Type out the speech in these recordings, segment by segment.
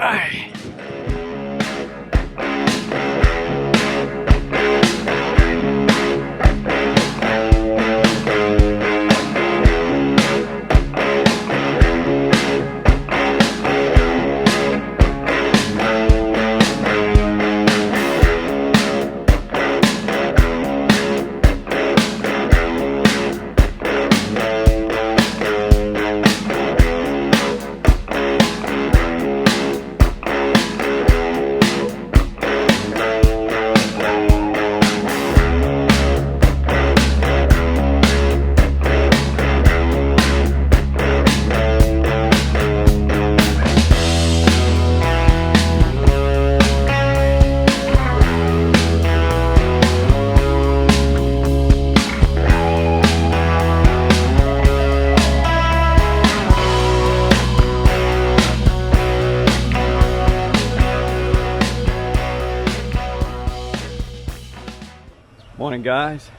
right. Morning guys,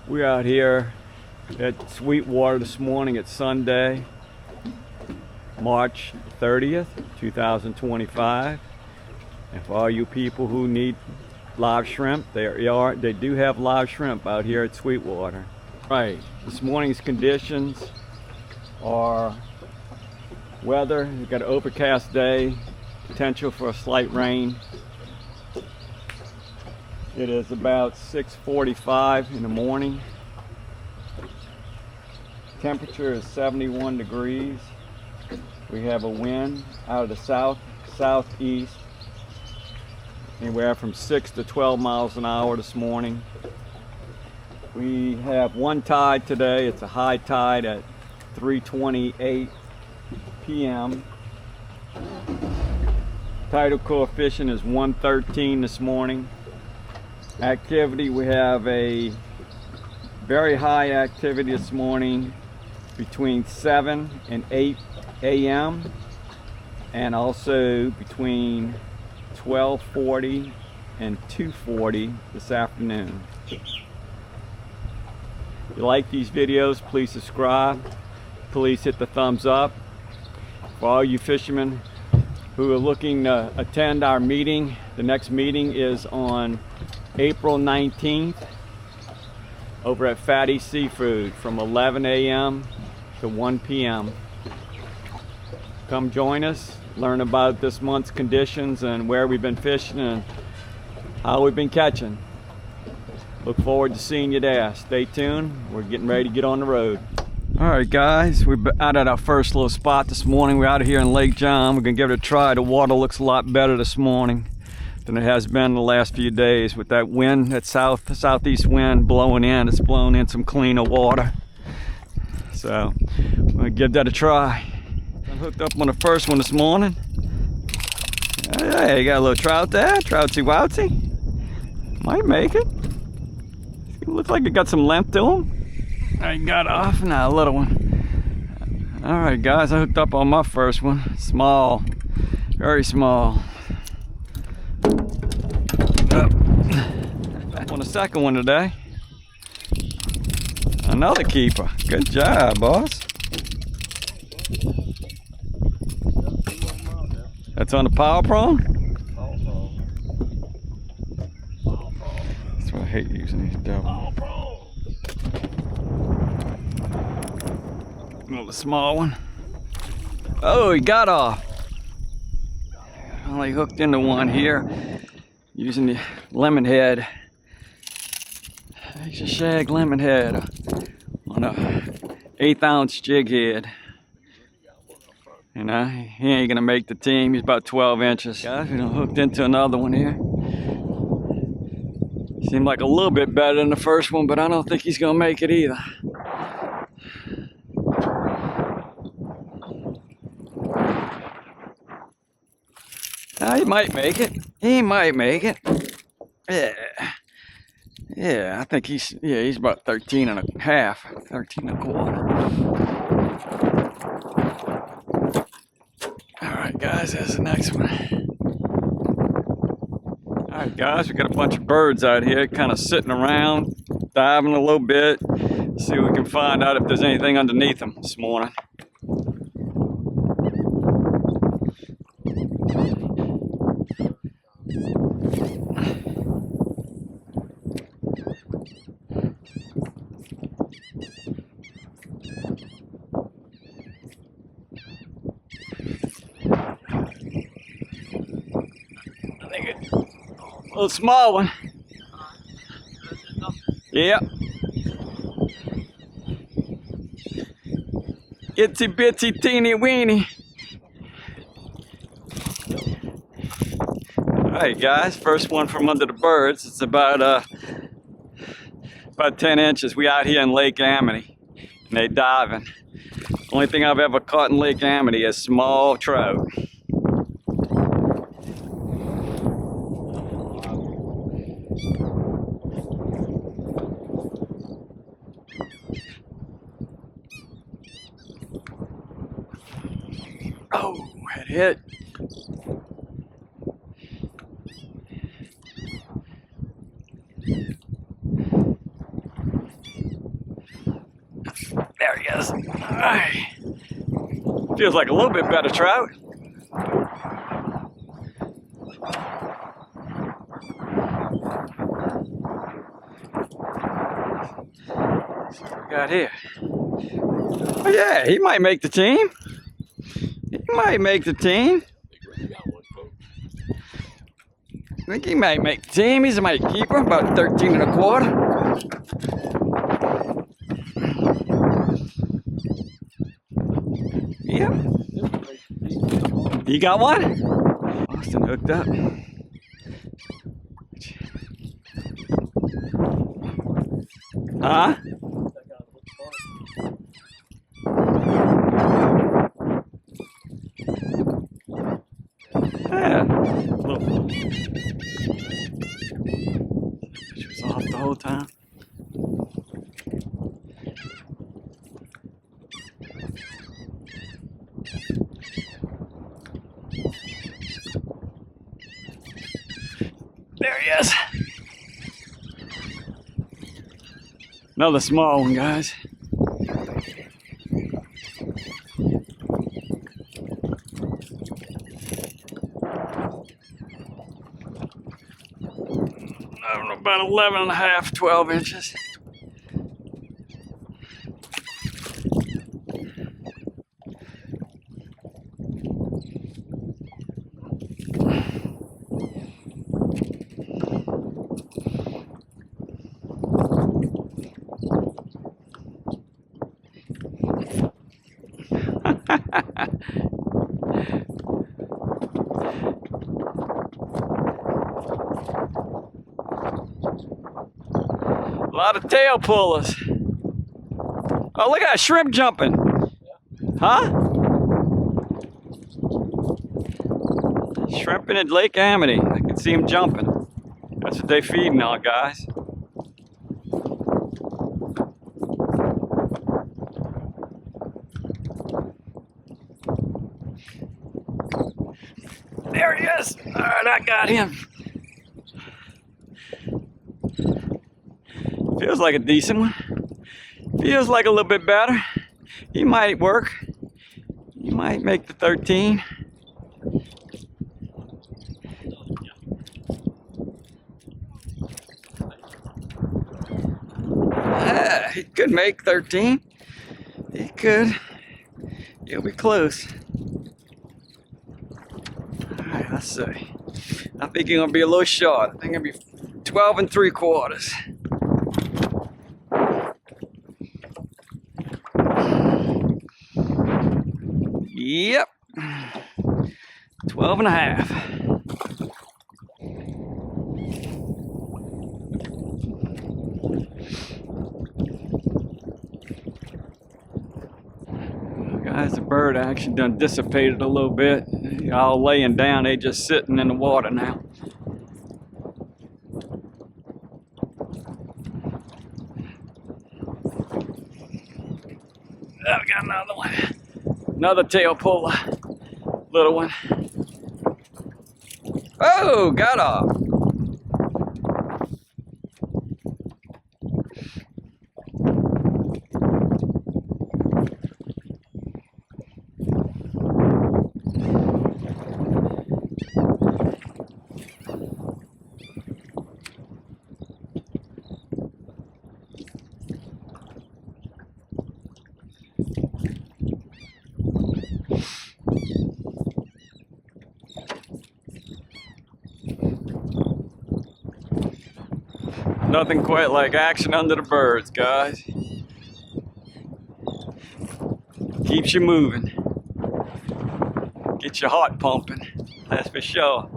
we're out here at Sweetwater this morning. It's Sunday, March 30th, 2025. And for all you people who need live shrimp, they do have live shrimp out here at Sweetwater. Right, this morning's conditions are weather. We've got an overcast day, potential for a slight rain. It is about 6:45 in the morning. Temperature is 71 degrees. We have a wind out of the southeast, anywhere from 6 to 12 miles an hour this morning. We have one tide today. It's a high tide at 3:28 p.m. Tidal coefficient is 113 this morning. Activity, we have a very high activity this morning between 7 and 8 a.m. and also between 12:40 and 2:40 this afternoon. If you like these videos, please subscribe. Please hit the thumbs up. For all you fishermen who are looking to attend our meeting, the next meeting is on April 19th over at Fatty Seafood from 11 a.m. to 1 p.m. Come join us, learn about this month's conditions and where we've been fishing and how we've been catching. Look forward to seeing you there. Stay tuned. We're getting ready to get on the road. All right, guys, we're out at our first little spot this morning. We're out of here in Lake John. We're gonna give it a try. The water looks a lot better this morning than it has been the last few days with that wind, that southeast wind blowing in. It's blowing in some cleaner water. So we're gonna give that a try. I hooked up on the first one this morning. Hey, you got a little trout there, troutsy woutsy. Might make it. It looks like it got some length to him. I got off now, a little one. All right, guys, I hooked up on my first one. Small, very small. Up on the second one today. Another keeper. Good job, boss. That's on the power prong? That's why I hate using these double. Another small one. Oh, he got off. Only hooked into one here using the lemon head. He's a shag lemon head on a 1/8 ounce jig head. You know, he ain't gonna make the team. He's about 12 inches. Guys, we done hooked into another one here. Seemed like a little bit better than the first one, but I don't think he's gonna make it either. He might make it. He might make it. Yeah, I think he's about 13 and a half, 13 and a quarter. All right, guys, there's the next one. All right, guys, we got a bunch of birds out here kind of sitting around, diving a little bit. See if we can find out if there's anything underneath them this morning. Little small one. Yep. Itsy bitsy teeny weeny. Alright guys, first one from under the birds. It's about 10 inches. We out here in Lake Amity and they diving. Only thing I've ever caught in Lake Amity is small trout. Oh, it hit. There he is. All right. Feels like a little bit better trout. What we got here? Oh yeah, he might make the team. He might make the team. I think he might make the team. He's a mighty keeper, about 13 1/4. Yep. You got one? Austin hooked up. Huh? Yeah. Look. She was off the whole time. There he is. Another small one, guys. I don't know, about 11 1/2, 12 inches. A lot of tail pullers. Oh, look at that shrimp jumping. Huh? Shrimping at Lake Amity. I can see them jumping. That's what they feeding on, guys. There he is. All right, I got him. Feels like a decent one. Feels like a little bit better. He might work. He might make the 13. He could make 13. He could. He'll be close. Alright, let's see. I think he's gonna be a little short. I think it'll be 12 3/4. Yep. 12 1/2. Guys, the bird action done dissipated a little bit. All laying down, they just sitting in the water now. Oh, we got another one. Another tail puller. Little one. Oh, got off. Nothing quite like action under the birds, guys. Keeps you moving. Gets your heart pumping, that's for sure.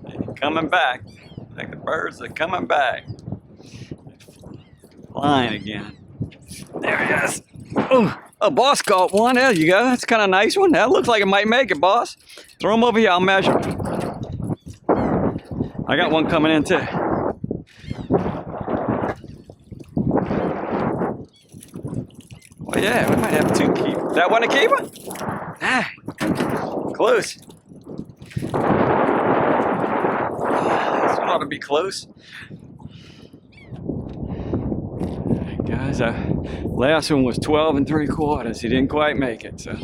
They're coming back. I think the birds are coming back. Flying again. There he is. Oh, a boss caught one. There you go. That's kind of a nice one. That looks like it might make it, boss. Throw him over here. I'll measure. I got one coming in too. Well, yeah, we might have two keepers. That one a keeper? Ah, close. This one ought to be close. Guys, last one was 12 3/4. He didn't quite make it, so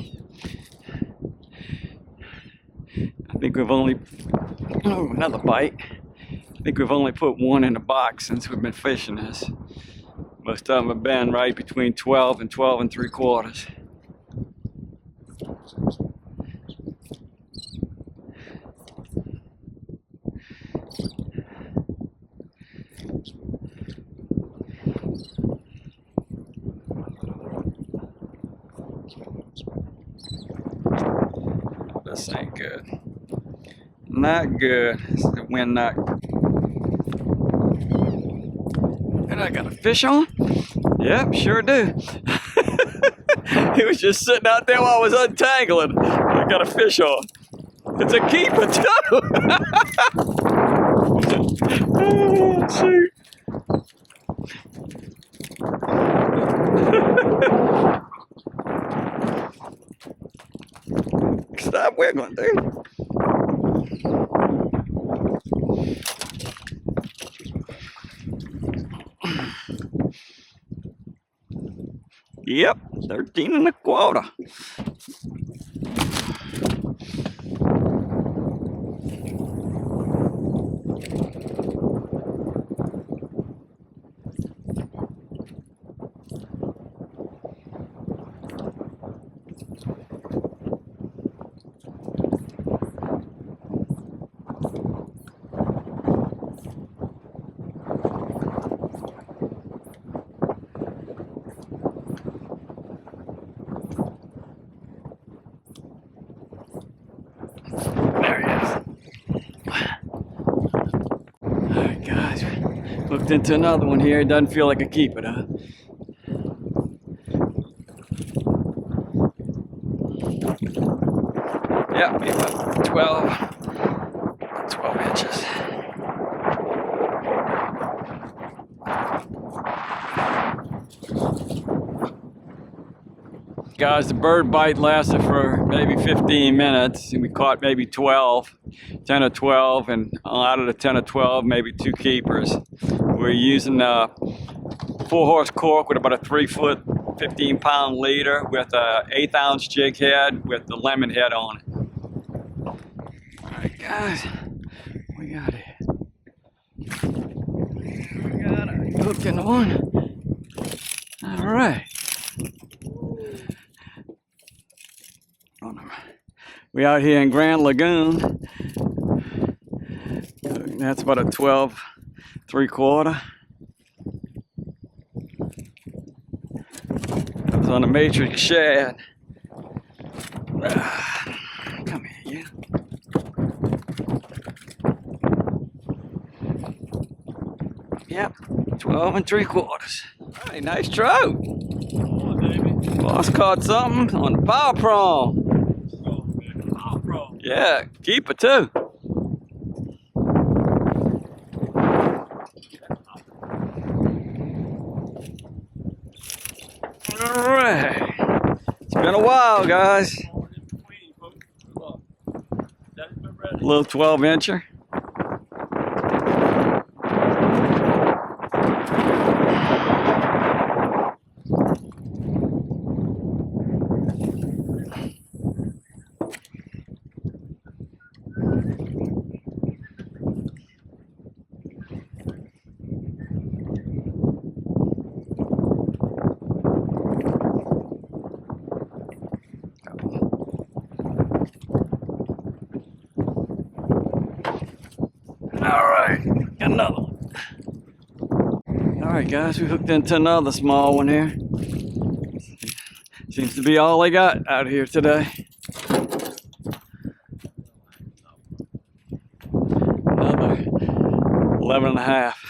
I think we've only, oh, another bite. I think we've only put one in the box since we've been fishing this. Most of them have been right between 12 and 3/4. This ain't good. Not good. It's the wind not. And I got a fish on? Yep, sure do. He was just sitting out there while I was untangling. I got a fish on. It's a keeper too. Oh, shoot. Stop wiggling, dude. Yep, 13 1/4. Looked into another one here. It doesn't feel like a keeper, though. Yep, maybe about 12 inches. Guys, the bird bite lasted for maybe 15 minutes, and we caught maybe 10 or 12, and out of the 10 or 12, maybe 2 keepers. We're using a 4-horse cork with about a 3-foot, 15-pound leader with a 1/8-ounce jig head with the lemon head on it. All right, guys, we got it. We got a hooking on. All right. We out here in Grand Lagoon. That's about a 12 3/4. It was on a matrix shad. Come here, you. Yep, 12 3/4. All right, nice trout. Boss caught something on the power prawn. Yeah, keeper too. All right, it's been a while, guys. A little 12-incher. another one. All right, guys, we hooked into another small one here. Seems to be all they got out here today. Another 11 and a half.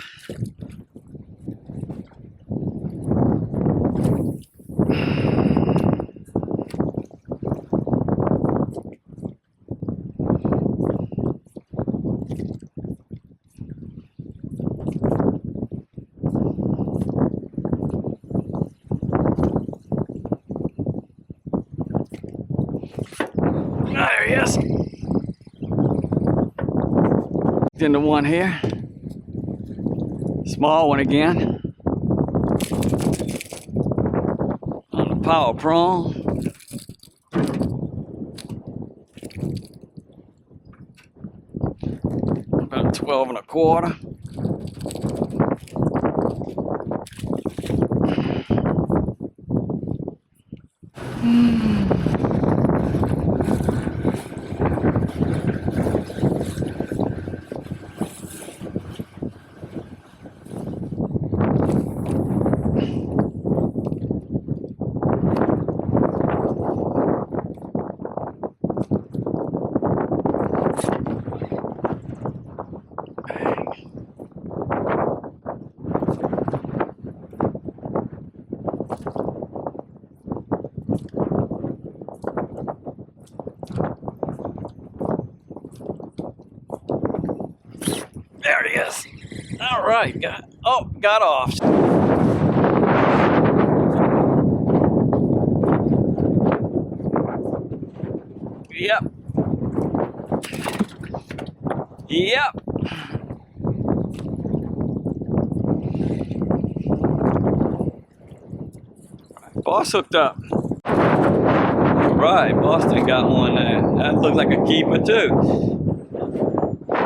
There he is. Into one here. Small one again. On the power prawn. About 12 and a quarter. There it is. All right, got off. Yep. Boss hooked up. All right, Boston got one there. That looked like a keeper too.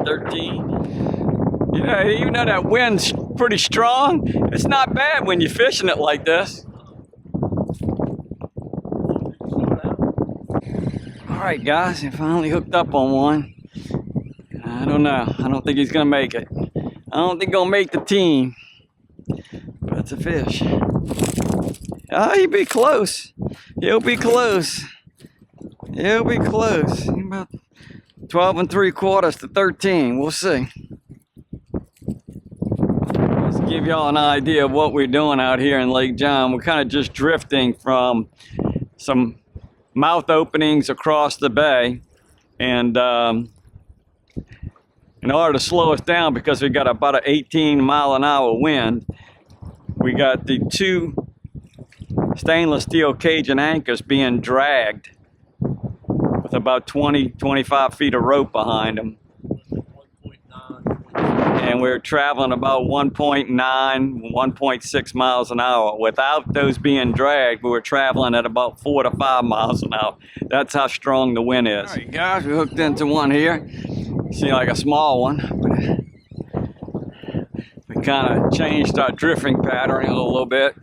13. You know, even though that wind's pretty strong, it's not bad when you're fishing it like this. All right, guys, I finally hooked up on one. I don't know. I don't think he's gonna make it. I don't think he's gonna make the team. But it's a fish. Oh, he'll be close. He'll be close. He'll be close. About 12 and 3/4 to 13. We'll see. Let's give y'all an idea of what we're doing out here in Lake John. We're kind of just drifting from some mouth openings across the bay, and in order to slow us down, because we got about an 18-mile-an-hour wind, we got the 2 stainless steel Cajun anchors being dragged with about 20-25 feet of rope behind them. And we're traveling about 1.9, 1.6 miles an hour. Without those being dragged, we were traveling at about 4 to 5 miles an hour. That's how strong the wind is. All right, guys, we hooked into one here. See, like a small one, but we kind of changed our drifting pattern a little bit.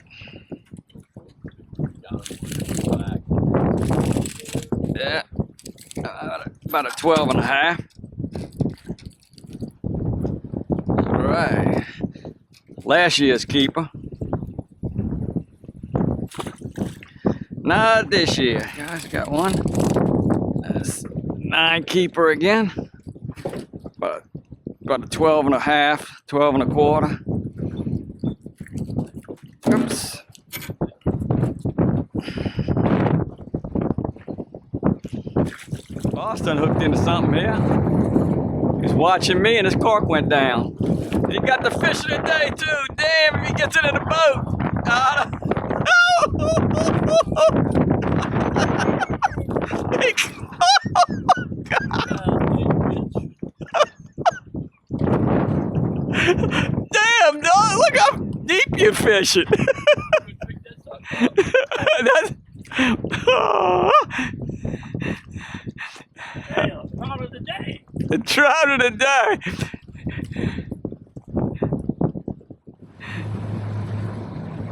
Yeah, about a 12 and a half. All right, last year's keeper. Not this year. Guys, got one. That's 9 keeper again. About a 12 and a half, 12 and a quarter. Oops. Boston hooked into something here. He's watching me and his cork went down. He got the fish of the day too. Damn, if he gets it in the boat. Damn, dog, look how deep you're fishing. That's, Damn, trout of the day. the trout of the day.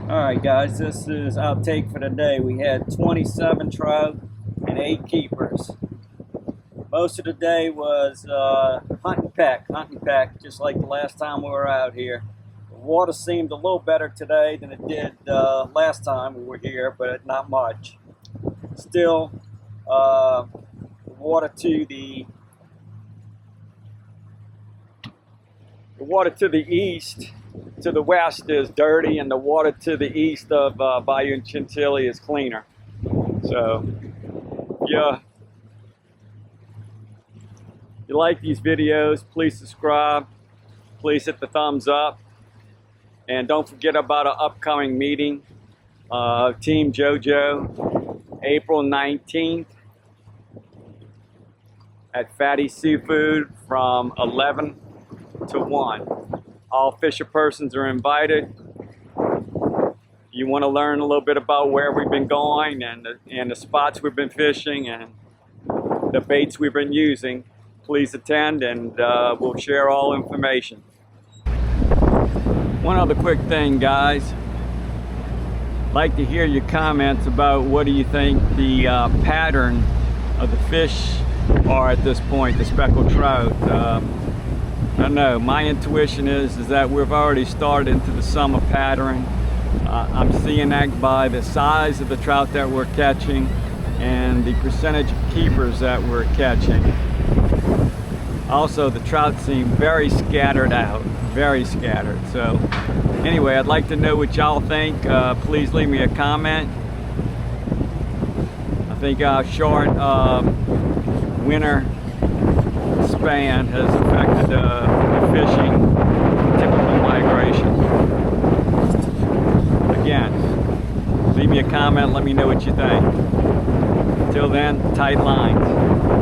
Alright guys, this is our take for the day. We had 27 trout and 8 keepers. Most of the day was hunt and peck, just like the last time we were out here. The water seemed a little better today than it did last time we were here, but not much. Still, the water to the east, to the west is dirty, and the water to the east of Bayou Chantilly is cleaner. So, yeah. If you like these videos, please subscribe, please hit the thumbs up, and don't forget about our upcoming meeting, Team JoJo, April 19th at Fatty Seafood from 11 to 1. All fisher persons are invited. You want to learn a little bit about where we've been going and the spots we've been fishing and the baits we've been using. Please attend, and we'll share all information. One other quick thing, guys. I'd like to hear your comments about what do you think the pattern of the fish are at this point, the speckled trout. I don't know, my intuition is that we've already started into the summer pattern. I'm seeing that by the size of the trout that we're catching and the percentage of keepers that we're catching. Also, the trout seem very scattered out, very scattered. So anyway, I'd like to know what y'all think. Please leave me a comment. I think our short winter span has affected the fishing typical migration. Again, leave me a comment, let me know what you think. Until then, tight lines.